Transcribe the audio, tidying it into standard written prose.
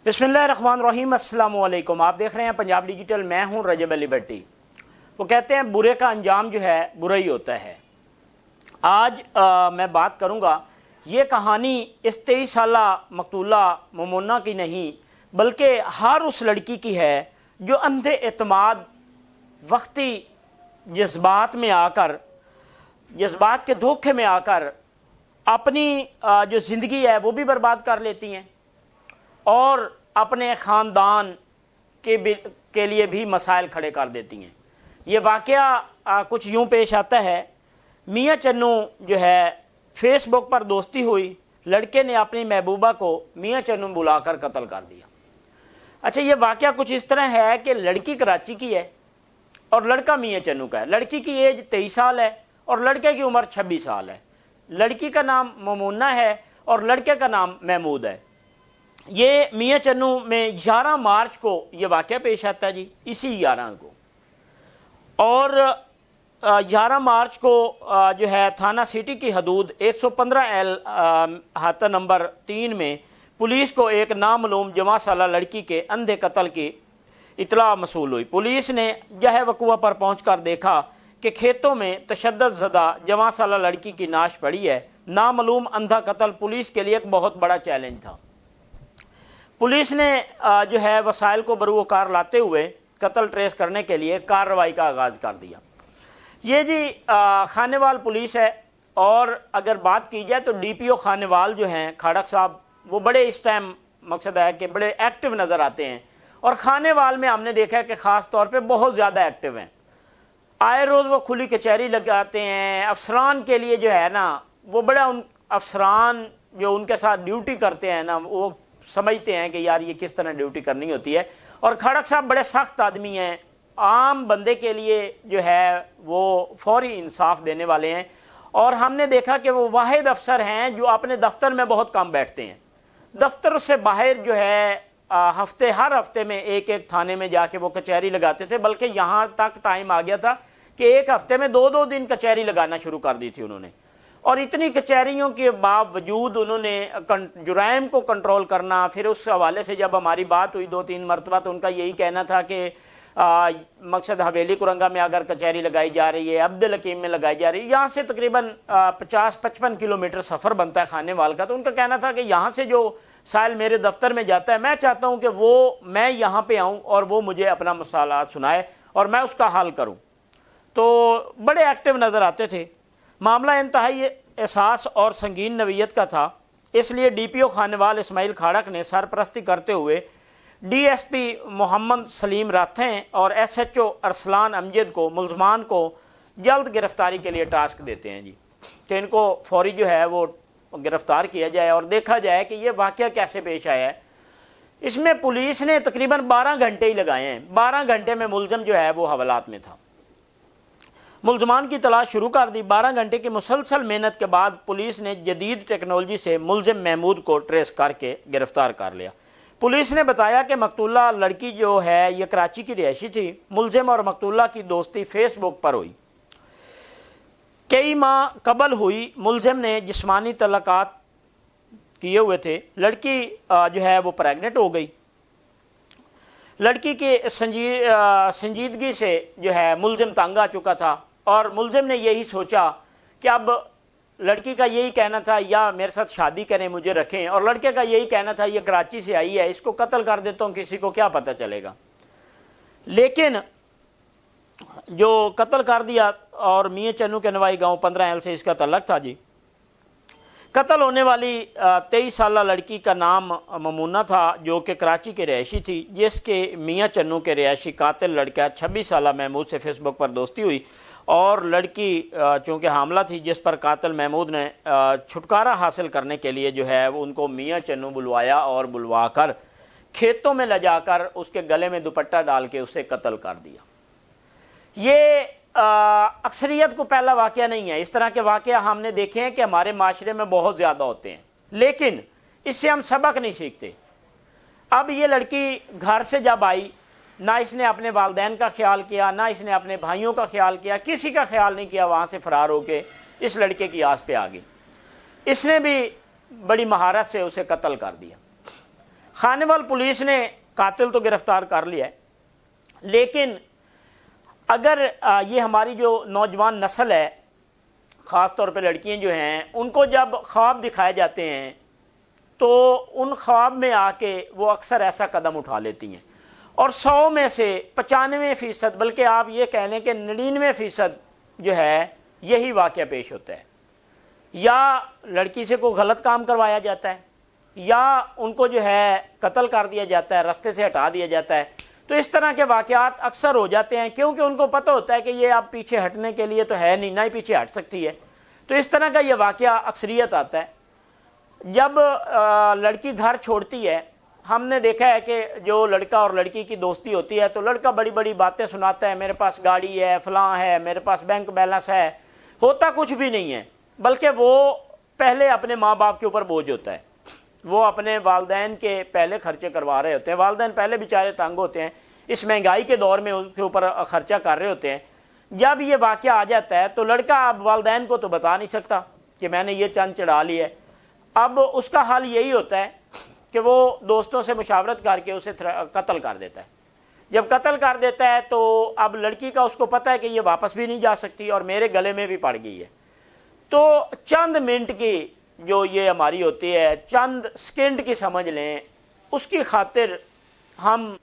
बिस्मिल्लाहिर्रहमानिर्रहीम, अस्सलाम वालेकुम। आप देख रहे हैं पंजाब डिजिटल, मैं हूं रजब अली भट्टी। वो कहते हैं बुरे का अंजाम जो है बुरा ही होता है। आज मैं बात करूंगा, ये कहानी इस 23 साला मकतूला ममोना की नहीं बल्कि हर उस लड़की की है जो अंधे एतमाद वक्ती जज्बात में आकर, जज्बात के धोखे में आकर अपनी जो ज़िंदगी है वो भी बर्बाद कर लेती हैं और अपने ख़ानदान के लिए भी मसाइल खड़े कर देती हैं। ये वाक़या कुछ यूँ पेश आता है। मियाँ चन्नू जो है फ़ेसबुक पर दोस्ती हुई, लड़के ने अपनी महबूबा को मियाँ चन्नू बुलाकर कत्ल कर दिया। अच्छा, ये वाक़या कुछ इस तरह है कि लड़की कराची की है और लड़का मियाँ चन्नू का है। लड़की की एज 23 साल है और लड़के की उम्र 26 साल है। लड़की का नाम ममोना है और लड़के का नाम महमूद है। ये मियाँ चन्नू में 11 मार्च को ये वाक़या पेश आता है जी, इसी 11 को। और 11 मार्च को जो है थाना सिटी की हदूद 115L हाता नंबर 3 में पुलिस को एक नामालूम जवां साला लड़की के अंधे कत्ल की इतला मसूल हुई। पुलिस ने जह वक़ुआ पर पहुंचकर देखा कि खेतों में तशद्दुद ज़दा जवां साला लड़की की नाश पड़ी है। नामालूम अंधा कत्ल पुलिस के लिए एक बहुत बड़ा चैलेंज था। पुलिस ने जो है वसाइल को बरूकार लाते हुए कत्ल ट्रेस करने के लिए कार्रवाई का आगाज़ कर दिया। ये जी खानेवाल पुलिस है। और अगर बात की जाए तो DPO खानेवाल जो हैं खड़क साहब, वो बड़े इस टाइम मकसद है कि बड़े एक्टिव नज़र आते हैं। और खानेवाल में हमने देखा है कि ख़ास तौर पे बहुत ज़्यादा एक्टिव हैं। आए रोज़ वो खुली कचहरी लगाते हैं। अफसरान के लिए जो है ना, वो बड़ा उन अफसरान जो उनके साथ ड्यूटी करते हैं ना, वो समझते हैं कि यार ये किस तरह ड्यूटी करनी होती है। और खड़क साहब बड़े सख्त आदमी हैं, आम बंदे के लिए जो है वो फौरी इंसाफ देने वाले हैं। और हमने देखा कि वो वाहिद अफसर हैं जो अपने दफ्तर में बहुत कम बैठते हैं। दफ्तर से बाहर जो है हर हफ्ते में एक एक थाने में जाके वो कचहरी लगाते थे। बल्कि यहाँ तक टाइम आ गया था कि एक हफ्ते में 2-2 दिन कचहरी लगाना शुरू कर दी थी उन्होंने। और इतनी कचहरियों के बावजूद उन्होंने जुराइम को कंट्रोल करना। फिर उस हवाले से जब हमारी बात हुई 2-3 मरतबा, तो उनका यही कहना था कि मकसद हवेली कुरंगा में अगर कचहरी लगाई जा रही है, अब्दुल हकीम में लगाई जा रही है, यहाँ से तकरीबन 50-55 किलोमीटर सफ़र बनता है खानेवाल का। तो उनका कहना था कि यहाँ से जो साइल मेरे दफ्तर में जाता है, मैं चाहता हूँ कि मैं यहाँ पे आऊँ और वो मुझे अपना मसाला सुनाए और मैं उसका हल करूँ। तो बड़े एक्टिव नज़र आते थे। मामला इंतहाई एहसास और संगीन नवीयत का था। इसलिए DPO खानेवाल इस्माइल खाड़क ने सरपरस्ती करते हुए DSP मोहम्मद सलीम राथें और SHO अरसलान अमजद को मुलजमान को जल्द गिरफ्तारी के लिए टास्क देते हैं जी, कि इनको फौरी जो है वो गिरफ्तार किया जाए और देखा जाए कि ये वाक़या कैसे पेश आया है। इसमें पुलिस ने तकरीबन 12 घंटे ही लगाए हैं। 12 घंटे में मुलजम जो है वो हवालात में था। मुलजमान की तलाश शुरू कर दी। 12 घंटे की मुसलसल मेहनत के बाद पुलिस ने जदीद टेक्नोलॉजी से मुलजिम महमूद को ट्रेस करके गिरफ्तार कर लिया। पुलिस ने बताया कि मकतूला लड़की जो है ये कराची की रिहायशी थी। मुलजिम और मकतूला की दोस्ती फेसबुक पर हुई, कई माह कबल हुई। मुलजिम ने जिस्मानी तलाक़ात किए हुए थे। लड़की जो है वो प्रेगनेंट हो गई। लड़की के संजीदगी से जो है मुलजिम तंग आ चुका था और मुलजिम ने यही सोचा कि अब लड़की का यही कहना था या मेरे साथ शादी करें, मुझे रखें, और लड़के का यही कहना था ये कराची से आई है, इसको कत्ल कर देता हूँ, किसी को क्या पता चलेगा। लेकिन जो कत्ल कर दिया। और मियाँ चन्नू के नवाई गांव 15L से इसका तल्लक था जी। कत्ल होने वाली 23 साला लड़की का नाम ममोना था, जो कि कराची की रिहायशी थी, जिसके मियाँ चन्नू के रिहायशी कातिल लड़का 26 साला महमूद से फेसबुक पर दोस्ती हुई। और लड़की चूँकि हामला थी, जिस पर कातिल महमूद ने छुटकारा हासिल करने के लिए जो है वो उनको मियाँ चन्नू बुलवाया और बुलवा कर खेतों में ले जाकर उसके गले में दुपट्टा डाल के उसे कत्ल कर दिया। ये अक्सरियत को पहला वाक़या नहीं है। इस तरह के वाक़या हमने देखे हैं कि हमारे माशरे में बहुत ज़्यादा होते हैं, लेकिन इससे हम सबक नहीं सीखते। अब ये लड़की घर से जब आई, ना इसने अपने वालदैन का ख्याल किया, ना इसने अपने भाइयों का ख्याल किया, किसी का ख्याल नहीं किया। वहाँ से फ़रार होके इस लड़के की आस पे आ गई। इसने भी बड़ी महारत से उसे कत्ल कर दिया। خانیوال پولیس نے قاتل تو گرفتار کر لیا ہے، لیکن اگر یہ ہماری جو نوجوان نسل ہے، خاص طور پہ لڑکیاں جو ہیں، ان کو جب خواب دکھائے جاتے ہیں تو ان خواب میں آ کے وہ اکثر ایسا قدم اٹھا لیتی ہیں، اور 100 میں سے 95% بلکہ آپ یہ کہہ لیں کہ 99% جو ہے یہی واقعہ پیش ہوتا ہے۔ یا لڑکی سے کوئی غلط کام کروایا جاتا ہے، یا ان کو جو ہے قتل کر دیا جاتا ہے، راستے سے ہٹا دیا جاتا ہے۔ تو اس طرح کے واقعات اکثر ہو جاتے ہیں، کیونکہ ان کو پتہ ہوتا ہے کہ یہ اب پیچھے ہٹنے کے لیے تو ہے نہیں، نہ ہی پیچھے ہٹ سکتی ہے۔ تو اس طرح کا یہ واقعہ اکثریت آتا ہے۔ جب لڑکی گھر چھوڑتی ہے، ہم نے دیکھا ہے کہ جو لڑکا اور لڑکی کی دوستی ہوتی ہے تو لڑکا بڑی بڑی باتیں سناتا ہے، میرے پاس گاڑی ہے، فلاں ہے، میرے پاس بینک بیلنس ہے، ہوتا کچھ بھی نہیں ہے، بلکہ وہ پہلے اپنے ماں باپ کے اوپر بوجھ ہوتا ہے، وہ اپنے والدین کے پہلے خرچے کروا رہے ہوتے ہیں، والدین پہلے بیچارے تنگ ہوتے ہیں، اس مہنگائی کے دور میں اس کے اوپر خرچہ کر رہے ہوتے ہیں۔ جب یہ واقعہ آ جاتا ہے تو لڑکا اب والدین کو تو بتا نہیں سکتا کہ میں نے یہ چند چڑھا لی ہے، اب اس کا حل یہی ہوتا ہے کہ وہ دوستوں سے مشاورت کر کے اسے قتل کر دیتا ہے۔ جب قتل کر دیتا ہے تو اب لڑکی کا اس کو پتہ ہے کہ یہ واپس بھی نہیں جا سکتی اور میرے گلے میں بھی پڑ گئی ہے۔ تو چند منٹ کی جو یہ ہماری ہوتی ہے، چند سیکنڈ کی سمجھ لیں، اس کی خاطر ہم